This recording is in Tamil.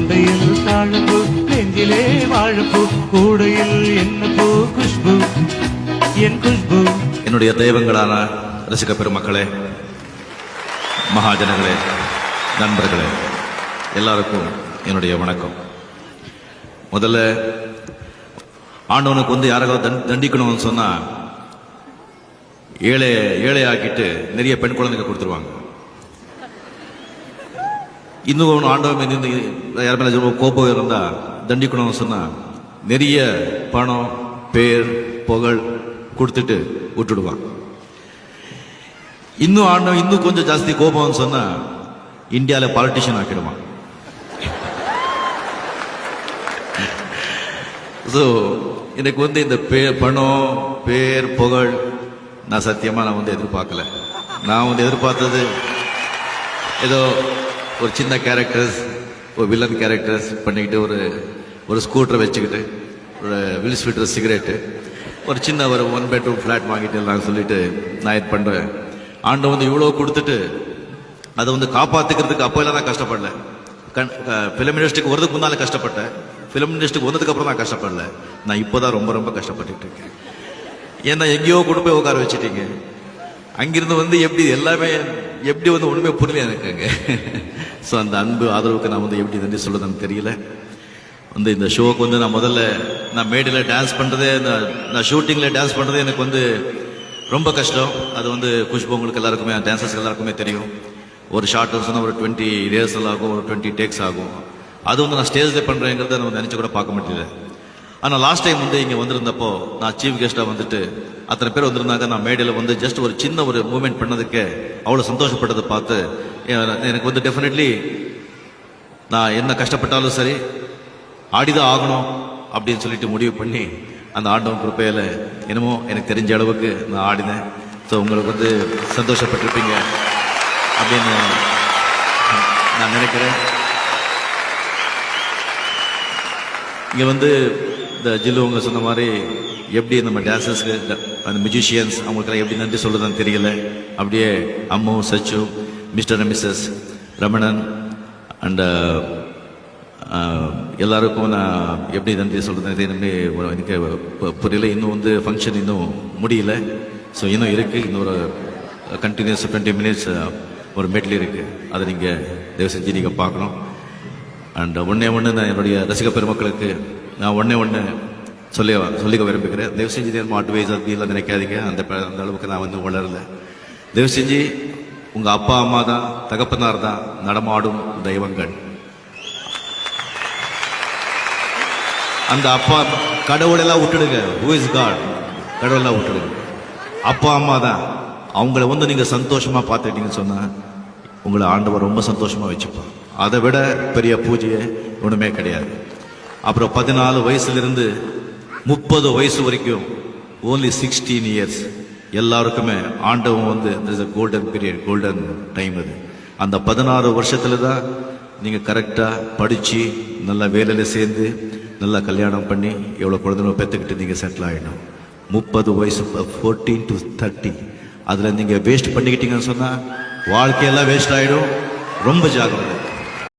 கொண்டையில் தாழப்பூ நெஞ்சிலே வாழப்பூ கூடையில் என்ன பூ குஷ்பு என் குஷ்பு. என்னுடைய தெய்வங்களான ரசிக பெருமக்களே, மகாஜனங்களே, நண்பர்களே, எல்லாருக்கும் என்னுடைய வணக்கம். முதல்ல ஆண்டவனுக்கு வந்து யாராவது தண்டிக்கணும்னு சொன்னா ஏழை ஆக்கிட்டு நிறைய பெண் குழந்தைங்க கொடுத்துருவாங்க. இன்னும் ஆண்டவன் யார் மேல கோபம் இருந்தா தண்டிக்கணும்னு சொன்னா நிறைய பணம், பேர், புகழ் கொடுத்துட்டு விட்டுடுவான். இன்னும் ஆண்டவன் இன்னும் கொஞ்சம் ஜாஸ்தி கோபம்னு சொன்னா இந்தியாவில பாலிட்டிஷியன் ஆக்கிடுவான். ஸோ எனக்கு வந்து இந்த பணம், பேர், புகழ் நான் சத்தியமாக நான் வந்து எதிர்பார்க்கல. நான் வந்து எதிர்பார்த்தது ஏதோ ஒரு சின்ன கேரக்டர்ஸ், ஒரு வில்லன் கேரக்டர்ஸ் பண்ணிக்கிட்டு ஒரு ஸ்கூட்டரை வச்சுக்கிட்டு ஒரு வில் ஸ்வீட்டர் சிகரெட்டு ஒரு சின்ன ஒரு 1 bedroom ஃப்ளாட் வாங்கிட்டு நான் சொல்லிட்டு நான் இது பண்ணுறேன். ஆண்டை வந்து இவ்வளோ கொடுத்துட்டு அதை வந்து காப்பாற்றிக்கிறதுக்கு அப்போ எல்லாம் நான் கஷ்டப்படல. ஃபிலிம் இண்டஸ்ட்ரிக்கு வரதுக்கு முன்னாலே கஷ்டப்பட்டேன். ஃபிலிம் இண்டஸ்ட்ரிக்கு வந்ததுக்கு அப்புறம் நான் கஷ்டப்படல. நான் இப்போதான் ரொம்ப ரொம்ப கஷ்டப்பட்டுட்டு இருக்கேன். ஏன்னா எங்கேயோ கொண்டு போய் உட்கார வச்சுட்டீங்க. அங்கிருந்து வந்து எப்படி எல்லாமே எப்படி வந்து ஒண்ணுமே புரியல எனக்கு அங்கே. ஸோ அந்த அன்பு ஆதரவுக்கு நான் வந்து எப்படி நன்றி சொல்லுதுன்னு தெரியல. வந்து இந்த ஷோவுக்கு வந்து நான் மேடையில் டான்ஸ் பண்ணுறதே, நான் ஷூட்டிங்கில் டான்ஸ் பண்ணுறதே எனக்கு வந்து ரொம்ப கஷ்டம். அது வந்து குஷ்பு உங்களுக்கு எல்லாருக்குமே, டான்சர்ஸ் எல்லாருக்குமே தெரியும். ஒரு ஷார்ட் சொன்னால் ஒரு 20 ரிஹர்சல் ஆகும், ஒரு 20 டேக்ஸ் ஆகும். அது வந்து நான் ஸ்டேஜில் பண்ணுறேங்கிறத நான் நினச்சி கூட பார்க்க முடியல. ஆனால் லாஸ்ட் டைம் வந்து இங்கே வந்திருந்தப்போ நான் சீஃப் கெஸ்ட்டாக வந்துட்டு அத்தனை பேர் வந்திருந்தாங்க. நான் மேடையில் வந்து ஜஸ்ட் ஒரு சின்ன ஒரு மூமெண்ட் பண்ணதுக்கு அவ்வளோ சந்தோஷப்பட்டதை பார்த்து எனக்கு வந்து டெஃபினெட்லி நான் என்ன கஷ்டப்பட்டாலும் சரி ஆடிதான் ஆகணும் அப்படின்னு சொல்லிட்டு முடிவு பண்ணி அந்த ஆண்டவன் கிருப்பையில் என்னமோ எனக்கு தெரிஞ்ச அளவுக்கு நான் ஆடினேன். ஸோ உங்களுக்கு வந்து சந்தோஷப்பட்டிருப்பீங்க அப்படின்னு நான் நினைக்கிறேன். இங்கே வந்து இந்த ஜில்லு அவங்க சொன்ன மாதிரி எப்படி நம்ம டான்சர்ஸ்க்கு அந்த மியூசிஷியன்ஸ் அவங்களுக்கெல்லாம் எப்படி நன்றி சொல்றதுன்னு தெரியல. அப்படியே Ammu, Sachu, Mr and Mrs Ramanan and எல்லாருக்கும் நான் எப்படி நன்றி சொல்றது எனக்கு புரியல. இன்னும் வந்து ஃபங்க்ஷன் இன்னும் முடியல. ஸோ இன்னும் இருக்கு, இன்னொரு கண்டினியூஸ் 20 minutes ஒரு மெட்லி இருக்கு. அதை நீங்கள் தயவு செஞ்சு நீங்கள் பார்க்கணும். அண்ட் ஒன்று நான் என்னுடைய ரசிக பெருமக்களுக்கு நான் ஒன்று சொல்லிக்க விரும்புகிறேன். தயவு செஞ்சு நேரம் அட்வைஸ் அப்படிலாம் நினைக்காதீங்க. அந்த அளவுக்கு நான் வந்து வளரல. தயவு செஞ்சு உங்கள் அப்பா அம்மா தான், தகப்பனார் தான் நடமாடும் தெய்வங்கள். அந்த அப்பா கடவுளெல்லாம் விட்டுடுங்க. Who is God? கடவுளெல்லாம் விட்டுடுங்க. அப்பா அம்மா தான். அவங்கள வந்து நீங்கள் சந்தோஷமாக பார்த்துக்கிட்டீங்கன்னு சொன்னால் உங்களை ஆண்டவர் ரொம்ப சந்தோஷமாக வச்சுப்பான். அதை விட பெரிய பூஜையை ஒன்றுமே கிடையாது. அப்புறம் 14 வயசுலேருந்து 30 வயசு வரைக்கும் ஓன்லி 16 years எல்லாருக்குமே ஆண்டவன் வந்து கோல்டன் பீரியட், கோல்டன் டைம். அது அந்த 16 வருஷத்துல தான் நீங்கள் கரெக்டாக படித்து நல்லா வேலையில் சேர்ந்து நல்லா கல்யாணம் பண்ணி எவ்வளோ குழந்தைங்க பெற்றுக்கிட்டு நீங்கள் செட்டில் ஆகிடணும். 30 வயசு 14 to 30 அதில் நீங்கள் வேஸ்ட் பண்ணிக்கிட்டீங்கன்னு சொன்னால் வாழ்க்கையெல்லாம் வேஸ்ட் ஆகிடும். ரொம்ப ஜாக்கிரதை.